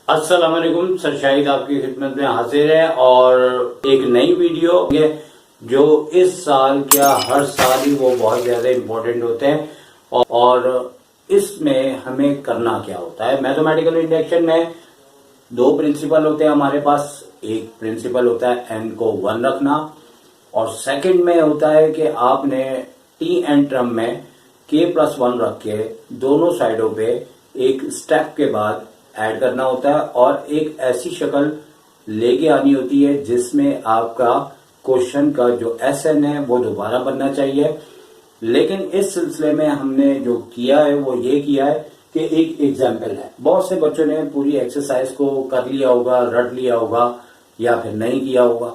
अस्सलाम वालेकुम। सर शाहिद आपकी खिदमत में हाजिर है और एक नई वीडियो है जो इस साल क्या हर साल ही वो बहुत ज्यादा इम्पोर्टेंट होते हैं और इसमें हमें करना क्या होता है। मैथमेटिकल इंडक्शन में दो प्रिंसिपल होते हैं हमारे पास। एक प्रिंसिपल होता है एन को 1 रखना और सेकंड में होता है कि आपने टी एन टर्म में k+1 रख के दोनों साइडों पे एक स्टेप के बाद ऐड करना होता है और एक ऐसी शक्ल लेके आनी होती है जिसमें आपका क्वेश्चन का जो एसएन है वो दोबारा बनना चाहिए। लेकिन इस सिलसिले में हमने जो किया है वो ये किया है कि एक एग्जाम्पल है। बहुत से बच्चों ने पूरी एक्सरसाइज को कर लिया होगा, रट लिया होगा या फिर नहीं किया होगा,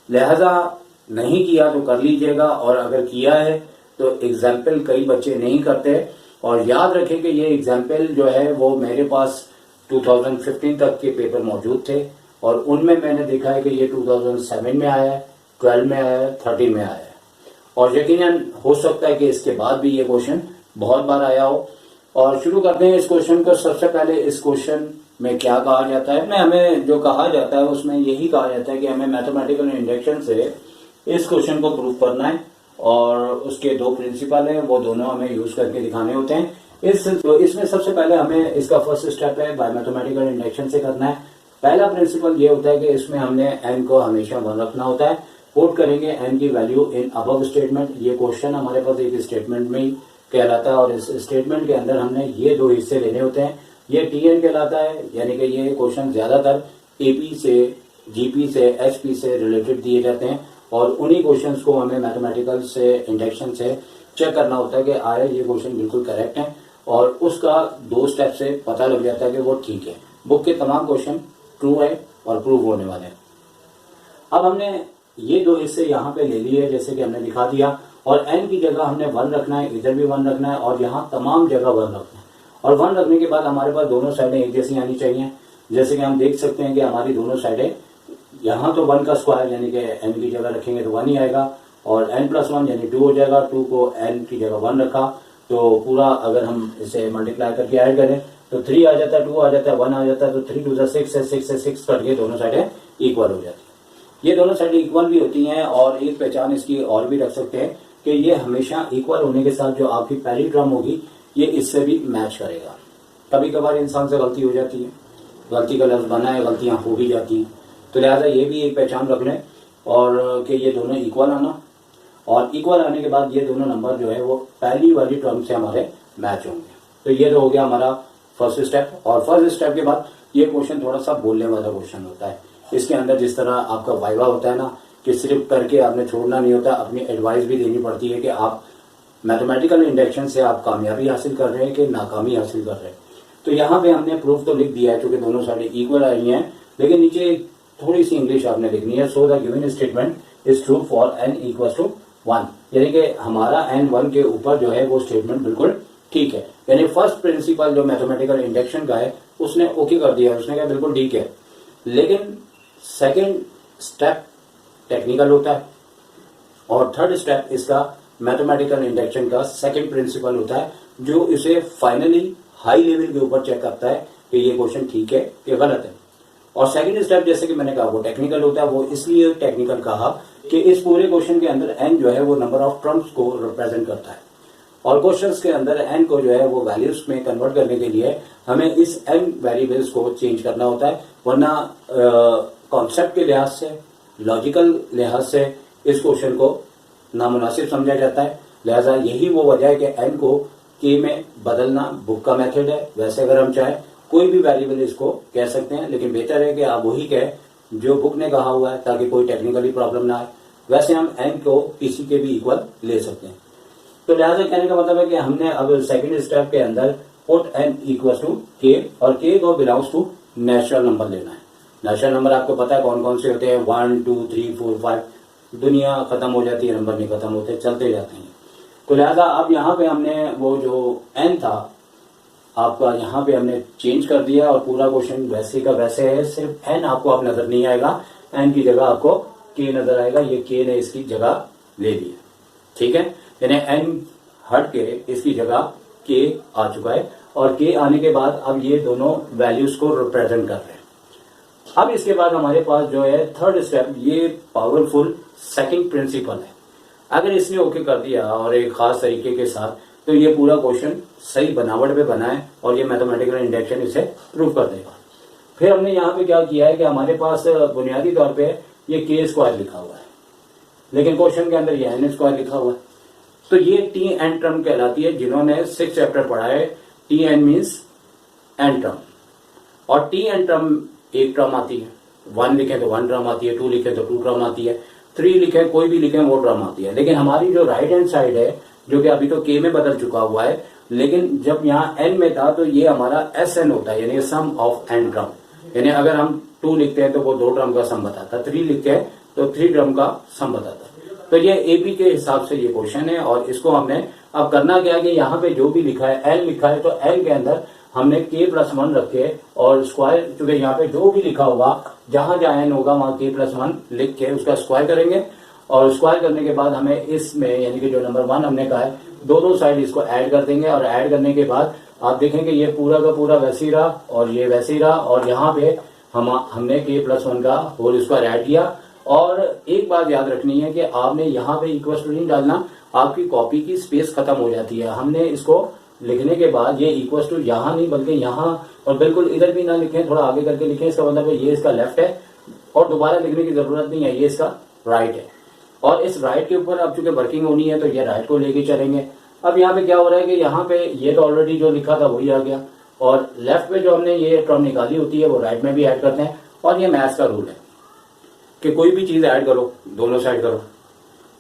लिहाजा नहीं किया तो कर लीजिएगा और अगर किया है तो एग्जाम्पल कई बच्चे नहीं करते। और याद रखें कि ये एग्जाम्पल जो है वो मेरे पास 2015 तक के पेपर मौजूद थे और उनमें मैंने देखा है कि ये 2007 में आया है, 12 में आया है, 13 में आया है और यकीनन हो सकता है कि इसके बाद भी ये क्वेश्चन बहुत बार आया हो। और शुरू करते हैं इस क्वेश्चन को। सबसे पहले इस क्वेश्चन में क्या कहा जाता है, हमें जो कहा जाता है उसमें यही कहा जाता है कि हमें मैथमेटिकल इंडक्शन से इस क्वेश्चन को प्रूव करना है और उसके दो प्रिंसिपल हैं वो दोनों हमें यूज करके दिखाने होते हैं। इसमें सबसे पहले हमें इसका फर्स्ट स्टेप है बाय मैथमेटिकल इंडक्शन से करना है। पहला प्रिंसिपल ये होता है कि इसमें हमने एन को हमेशा 1 रखना होता है। पुट करेंगे एन की वैल्यू इन अबव स्टेटमेंट। ये क्वेश्चन हमारे पास एक स्टेटमेंट में ही कहलाता है और इस स्टेटमेंट के अंदर हमने ये दो हिस्से लेने होते हैं। ये टीएन कहलाता है, यानी कि ये क्वेश्चन ज्यादातर एपी से, जीपी से, एचपी से रिलेटेड दिए जाते हैं और उन्हीं क्वेश्चंस को हमें मैथमेटिकल से इंडक्शन से चेक करना होता है कि आया ये क्वेश्चन बिल्कुल करेक्ट है और उसका 2 स्टेप से पता लग जाता है कि वो ठीक है। बुक के तमाम क्वेश्चन ट्रू है और प्रूव होने वाले हैं। अब हमने ये दो हिस्से यहाँ पे ले लिए जैसे कि हमने दिखा दिया और एन की जगह हमने 1 रखना है, इधर भी 1 रखना है और यहाँ तमाम जगह 1 रखना है। और 1 रखने के बाद हमारे पास दोनों साइडें एक जैसी आनी चाहिए। जैसे कि हम देख सकते हैं कि हमारी दोनों साइडें, यहाँ तो 1 का स्क्वायर यानी कि एन की जगह रखेंगे तो 1 ही आएगा और n+1 यानी 2 हो जाएगा। 2 को n की जगह 1 रखा तो पूरा अगर हम इसे मल्टीप्लाई करके ऐड करें तो 3 आ जाता है, 2 आ जाता है, 1 आ जाता है तो 3 2 6 है, 6 से 6 कट के दोनों साइडें इक्वल हो जाती है। ये दोनों साइडें इक्वल भी होती हैं और एक पहचान इसकी और भी रख सकते हैं कि ये हमेशा इक्वल होने के साथ जो आपकी पहली टर्म होगी ये इससे भी मैच करेगा। कभी कभार इंसान से गलती हो जाती है, गलती का लफ्ज बना है, गलतियां हो भी जाती हैं, तो लिहाजा ये भी एक पहचान रख लें और कि ये दोनों इक्वल आना और इक्वल आने के बाद ये दोनों नंबर जो है वो पहली वाली टर्म से हमारे मैच होंगे। तो ये तो हो गया हमारा फर्स्ट स्टेप। और फर्स्ट स्टेप के बाद ये क्वेश्चन थोड़ा सा बोलने वाला क्वेश्चन होता है। इसके अंदर जिस तरह आपका वाइवा होता है ना कि सिर्फ करके आपने छोड़ना नहीं होता, अपनी एडवाइस भी देनी पड़ती है कि आप मैथमेटिकल इंडक्शन से आप कामयाबी हासिल कर रहे हैं कि नाकामी हासिल कर रहे हैं। तो यहाँ पे हमने प्रूफ तो लिख दिया है क्योंकि दोनों साइडें इक्वल आई हैं, लेकिन नीचे थोड़ी सी इंग्लिश आपने लिखनी है। So the given statement is true for n = 1, यानी कि हमारा n 1 के ऊपर जो है वो स्टेटमेंट बिल्कुल ठीक है। यानी फर्स्ट प्रिंसिपल जो मैथमेटिकल इंडक्शन का है उसने ओके कर दिया, उसने कहा बिल्कुल ठीक है। लेकिन सेकंड स्टेप टेक्निकल होता है और थर्ड स्टेप इसका मैथमेटिकल इंडक्शन का सेकंड प्रिंसिपल होता है जो इसे फाइनली हाई लेवल के ऊपर चेक करता है कि ये क्वेश्चन ठीक है कि गलत है। और सेकंड स्टेप जैसे कि मैंने कहा वो टेक्निकल होता है। वो इसलिए टेक्निकल कहा कि इस पूरे क्वेश्चन के अंदर n जो है वो नंबर ऑफ टर्म्स को रिप्रेजेंट करता है और क्वेश्चंस के अंदर n को जो है वो वैल्यूज में कन्वर्ट करने के लिए हमें इस n वेरिएबल्स को चेंज करना होता है, वरना कॉन्सेप्ट के लिहाज से, लॉजिकल लिहाज से इस क्वेश्चन को नामुनासिब समझा जाता है। लिहाजा यही वो वजह है कि n को k में बदलना बुक का मेथड है। वैसे अगर हम चाहें कोई भी वेरिएबल इसको कह सकते हैं, लेकिन बेहतर है कि आप वही कहें जो बुक ने कहा हुआ है ताकि कोई टेक्निकली प्रॉब्लम ना आए। वैसे हम n को किसी के भी इक्वल ले सकते हैं। तो लिहाजा कहने का मतलब है कि हमने अब सेकंड स्टेप के अंदर पुट n = k और k को बिलोंग्स टू नेचुरल नंबर लेना है। नेचुरल नंबर आपको पता है कौन कौन से होते हैं, 1 2 3 4 5। दुनिया खत्म हो जाती है, नंबर नहीं खत्म होते, चलते जाते हैं। तो लिहाजा अब यहाँ पे हमने वो जो n था आपका यहाँ पे हमने चेंज कर दिया और पूरा क्वेश्चन वैसे का वैसे है। सिर्फ n आपको अब नजर नहीं आएगा, n की जगह आपको k नजर आएगा। ये k ने इसकी जगह ले ली है, ठीक है, यानी n हट के इसकी जगह k आ चुका है और के आने के बाद अब ये दोनों वैल्यूज को रिप्रेजेंट कर रहे हैं। अब इसके बाद हमारे पास जो है थर्ड स्टेप, ये पावरफुल सेकंड प्रिंसिपल है। अगर इसने ओके कर दिया और एक खास तरीके के साथ, तो ये पूरा क्वेश्चन सही बनावट पे बना है और ये मैथमेटिकल इंडक्शन इसे प्रूव कर देगा। फिर हमने यहाँ पे क्या किया है कि हमारे पास बुनियादी तौर पे ये के स्क्वायर लिखा हुआ है, लेकिन क्वेश्चन के अंदर ये एन स्क्वायर लिखा हुआ है। तो ये टी एन टर्म कहलाती है। जिन्होंने 6 चैप्टर पढ़ा है, T N means N term, और टी एन टर्म एक टर्म आती है। 1 लिखे तो 1 टर्म आती है, 2 लिखे तो 2 टर्म आती है, 3 लिखे कोई भी लिखे वो टर्म आती है। लेकिन हमारी जो राइट हैंड साइड है, जो कि अभी तो के में बदल चुका हुआ है, लेकिन जब यहाँ एन में था तो ये हमारा एस एन होता है, यानी सम ऑफ एन टर्म। यानी अगर हम 2 लिखते हैं तो वो 2 टर्म का सम बताता है, 3 लिखते हैं तो 3 टर्म का सम बताता है। तो ये एपी के हिसाब से ये क्वेश्चन है, और इसको हमने अब करना क्या है कि यहाँ पे जो भी लिखा है एन लिखा है, तो एन के अंदर हमने k+1 रखे और स्क्वायर, चूंकि यहाँ पे जो भी लिखा होगा जहां जहां एन होगा वहां k+1 लिख के उसका स्क्वायर करेंगे, और स्क्वायर करने के बाद हमें इसमें यानी कि जो नंबर 1 हमने कहा है, दोनों साइड इसको ऐड कर देंगे, और ऐड करने के बाद आप देखेंगे ये पूरा का पूरा वैसे ही रहा और ये वैसे ही रहा, और यहाँ पे हमने k+1 का होल स्क्वायर ऐड किया। और एक बात याद रखनी है कि आपने यहाँ पे इक्वल टू नहीं डालना, आपकी कॉपी की स्पेस खत्म हो जाती है। हमने इसको लिखने के बाद ये इक्वल टू यहाँ नहीं बल्कि यहाँ, और बिल्कुल इधर भी ना लिखें, थोड़ा आगे करके लिखें। इसका मतलब है ये इसका लेफ्ट है और दोबारा लिखने की जरूरत नहीं है, ये इसका राइट है। और इस राइट के ऊपर अब चूंकि वर्किंग होनी है तो ये राइट को लेके चलेंगे। अब यहाँ पे क्या हो रहा है कि यहाँ पे ये तो ऑलरेडी जो लिखा था वही आ गया, और लेफ्ट पे जो हमने ये टर्म निकाली होती है वो राइट में भी ऐड करते हैं। और ये मैथ्स का रूल है कि कोई भी चीज ऐड करो दोनों साइड करो,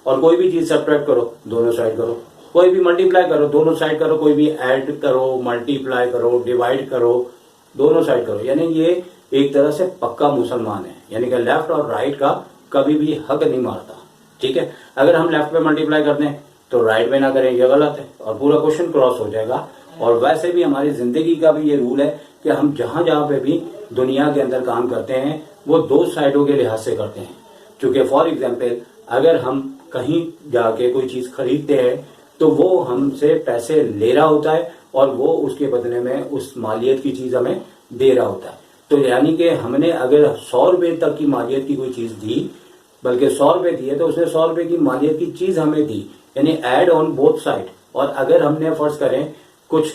और कोई भी चीज सब्ट्रैक्ट करो दोनों साइड करो, कोई भी मल्टीप्लाई करो दोनों साइड करो, कोई भी ऐड करो, मल्टीप्लाई करो, डिवाइड करो, दोनों साइड करो। यानी ये एक तरह से पक्का मुसलमान है, यानी कि लेफ्ट और राइट का कभी भी हक नहीं मारता। ठीक है, अगर हम लेफ्ट पे मल्टीप्लाई करते हैं तो राइट में ना करें, ये गलत है और पूरा क्वेश्चन क्रॉस हो जाएगा। और वैसे भी हमारी जिंदगी का भी ये रूल है कि हम जहां जहां पे भी दुनिया के अंदर काम करते हैं वो 2 साइडों के लिहाज से करते हैं। क्योंकि फॉर एग्जाम्पल अगर हम कहीं जाके कोई चीज खरीदते हैं तो वो हमसे पैसे ले रहा होता है और वो उसके बदले में उस मालियत की चीज हमें दे रहा होता है। तो यानी कि हमने अगर 100 रुपए तक की मालियत की कोई चीज दी, बल्कि 100 रुपए दिए, तो उसने 100 रुपए की मालियत की चीज हमें दी, यानी एड ऑन बोथ साइड। और अगर हमने फर्ज करें कुछ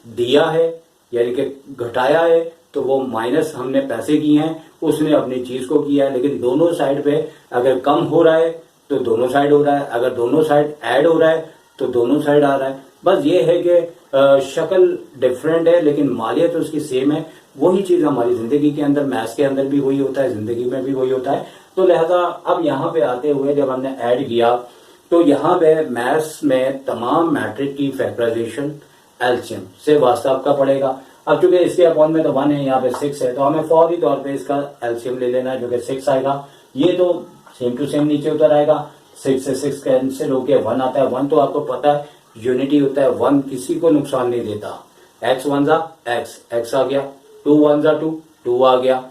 दिया है यानी कि घटाया है, तो वो माइनस हमने पैसे किए हैं, उसने अपनी चीज को किया है। लेकिन दोनों साइड पे अगर कम हो रहा है तो दोनों साइड हो रहा है, अगर दोनों साइड ऐड हो रहा है तो दोनों साइड आ रहा है। बस ये है कि शक्ल डिफरेंट है लेकिन मालियत उसकी सेम है। वही चीज हमारी जिंदगी के अंदर, मैथ्स के अंदर भी वही होता है, जिंदगी में भी वही होता है। तो लिहाजा अब यहाँ पे आते हुए जब हमने ऐड किया तो यहाँ पे मैथ्स में तमाम मैट्रिक की फैक्टराइजेशन एलसीएम से वास्ता आपका पड़ेगा। अब चूंकि इसके अपॉन में तो 1 है, यहाँ पे 6 है, तो हमें फौरी तौर पे इसका एलसीएम ले लेना है जो कि 6 आएगा। ये तो सेम टू सेम नीचे उतर आएगा, 6 से 6 कैंसिल होके 1 आता है। 1 तो आपको पता है यूनिटी होता है, 1 किसी को नुकसान नहीं देता। x 1 जा x, x आ गया, 2 1 जा 2, 2 आ गया।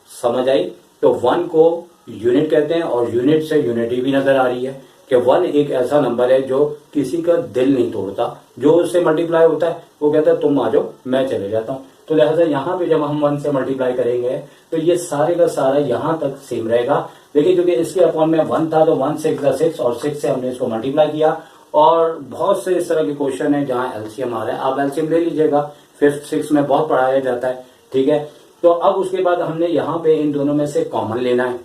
समझ आई? तो 1 को यूनिट कहते हैं और यूनिट से यूनिटी भी नजर आ रही है कि 1 एक ऐसा नंबर है जो किसी का दिल नहीं तोड़ता। जो उससे मल्टीप्लाई होता है वो कहता है तुम आ जाओ मैं चले जाता हूँ। तो लिहाजा यहाँ पे जब हम 1 से मल्टीप्लाई करेंगे तो ये सारे का सारा यहाँ तक सेम रहेगा। लेकिन क्योंकि इसके अपॉन में 1 था तो 1 6 6 और 6 से हमने इसको मल्टीप्लाई किया। और बहुत से इस तरह के क्वेश्चन है जहाँ एलसीएम आ रहा है, आप एलसीएम ले लीजिएगा, 5th 6th में बहुत पढ़ाया जाता है। ठीक है, तो अब उसके बाद हमने यहाँ पे इन दोनों में से कॉमन लेना है,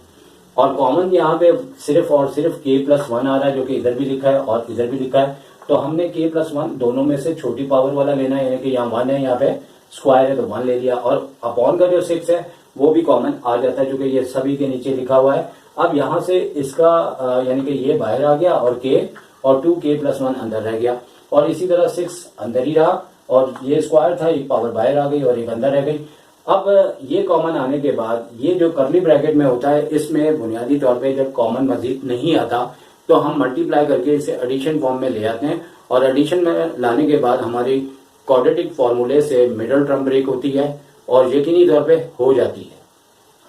और कॉमन यहाँ पे सिर्फ और सिर्फ k+1 आ रहा है जो कि इधर भी लिखा है और इधर भी लिखा है। तो हमने k+1 दोनों में से छोटी पावर वाला लेना है, यानी कि यहाँ 1 है, यहाँ पे स्क्वायर है तो 1 ले लिया, और अपॉन का जो 6 है वो भी कॉमन आ जाता है क्योंकि ये सभी के नीचे लिखा हुआ है। अब यहाँ से इसका यानी कि ये बाहर आ गया और k और 2k+1 अंदर रह गया, और इसी तरह 6 अंदर ही रहा और ये स्क्वायर था, एक पावर बाहर आ गई और एक अंदर रह गई। अब ये कॉमन आने के बाद ये जो कर्ली ब्रैकेट में होता है इसमें बुनियादी तौर पे जब कॉमन मजीद नहीं आता तो हम मल्टीप्लाई करके इसे एडिशन फॉर्म में ले आते हैं, और एडिशन में लाने के बाद हमारी क्वाड्रेटिक फॉर्मूले से मिडल टर्म ब्रेक होती है और यकीनी तौर पे हो जाती है।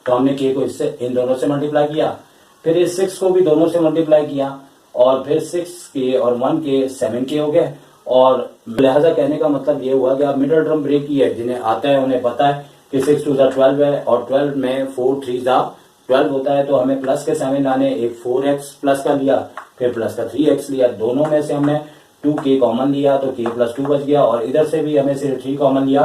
तो हमने k को इससे इन दोनों से मल्टीप्लाई किया, फिर इस 6 को भी दोनों से मल्टीप्लाई किया, और फिर 6k और 1k 7k हो गया, और लिहाजा कहने का मतलब ये हुआ कि आप मिडिल टर्म ब्रेक की है, जिन्हें आता है उन्हें पता है कि 6 2 12 है और 12 में 4 3 12 होता है, तो हमें प्लस के 7 लाने, एक 4x प्लस का लिया, फिर प्लस का 3x लिया, दोनों में से हमने 2k कॉमन लिया तो k प्लस 2 बच गया, और इधर से भी हमें सिर्फ 3 कॉमन लिया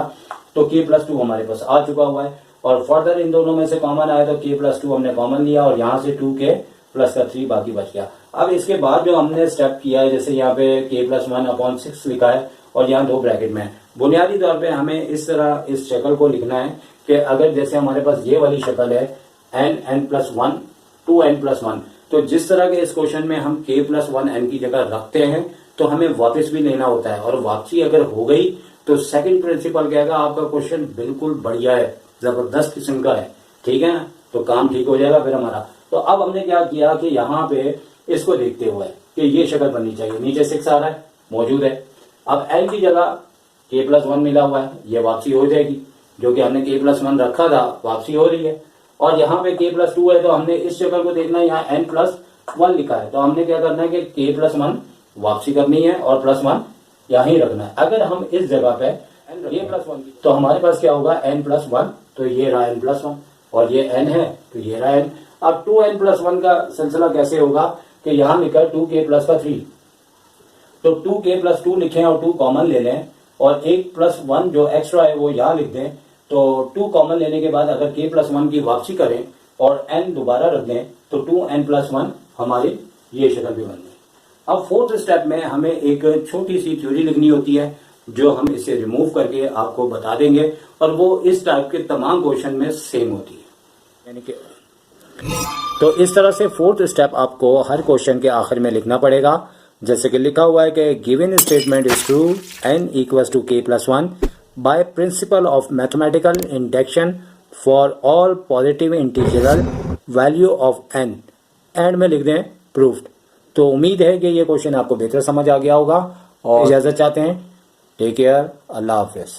तो k प्लस 2 हमारे पास आ चुका हुआ है, और फर्दर इन दोनों में से कॉमन आया तो k प्लस 2 हमने कॉमन लिया और यहाँ से 2k प्लस का 3 बाकी बच गया। अब इसके बाद जो हमने स्टेप किया है, जैसे यहाँ पे k प्लस 1/6 लिखा है और यहाँ 2 ब्रैकेट में है, बुनियादी तौर पे हमें इस तरह इस शक्ल को लिखना है कि अगर जैसे हमारे पास ये वाली शक्ल है n प्लस 1 2n प्लस 1, तो जिस तरह के इस क्वेश्चन में हम k प्लस 1n की जगह रखते हैं तो हमें वापस भी लेना होता है, और वापसी अगर हो गई तो सेकंड प्रिंसिपल कहेगा आपका क्वेश्चन बिल्कुल बढ़िया है, जबरदस्त किस्म का है, ठीक है ना, तो काम ठीक हो जाएगा फिर हमारा। तो अब हमने क्या किया कि यहाँ पे इसको देखते हुए कि ये शक्ल बननी चाहिए, नीचे 6 आ रहा है मौजूद है, अब l की जगह k प्लस 1 मिला हुआ है, ये वापसी हो जाएगी, जो कि हमने k प्लस 1 रखा था वापसी हो रही है, और यहाँ पे k प्लस 2 है तो हमने इस शक्ल को देखना है, यहाँ n प्लस 1 लिखा है तो हमने क्या करना है कि k प्लस 1 वापसी करनी है और प्लस 1 यहाँ ही रखना है। अगर हम इस जगह पे k प्लस 1 तो हमारे पास क्या होगा n प्लस 1, तो ये रहा n प्लस 1 और ये n है तो ये रहा n। अब 2n प्लस 1 का सिलसिला कैसे होगा कि यहाँ लिखा है 2k प्लस का 3, तो 2k प्लस 2 लिखें और 2 कॉमन ले लें और 1 प्लस 1 जो एक्स्ट्रा है वो यहाँ लिख दें, तो 2 कॉमन लेने के बाद अगर k प्लस 1 की वापसी करें और n दोबारा रख दें तो 2n प्लस 1 हमारी ये शक्ल भी बन गई। अब फोर्थ स्टेप में हमें एक छोटी सी थ्योरी लिखनी होती है जो हम इसे रिमूव करके आपको बता देंगे, और वो इस टाइप के तमाम क्वेश्चन में सेम होती है, यानी कि तो इस तरह से फोर्थ स्टेप आपको हर क्वेश्चन के आखिर में लिखना पड़ेगा, जैसे कि लिखा हुआ है कि given statement is true n equals to k plus 1 by principle of mathematical induction for all positive integral value of n, and में लिख दें प्रूफ्ड। तो उम्मीद है कि ये क्वेश्चन आपको बेहतर समझ आ गया होगा, और इजाज़त चाहते हैं। टेक केयर, अल्लाह हाफिज़।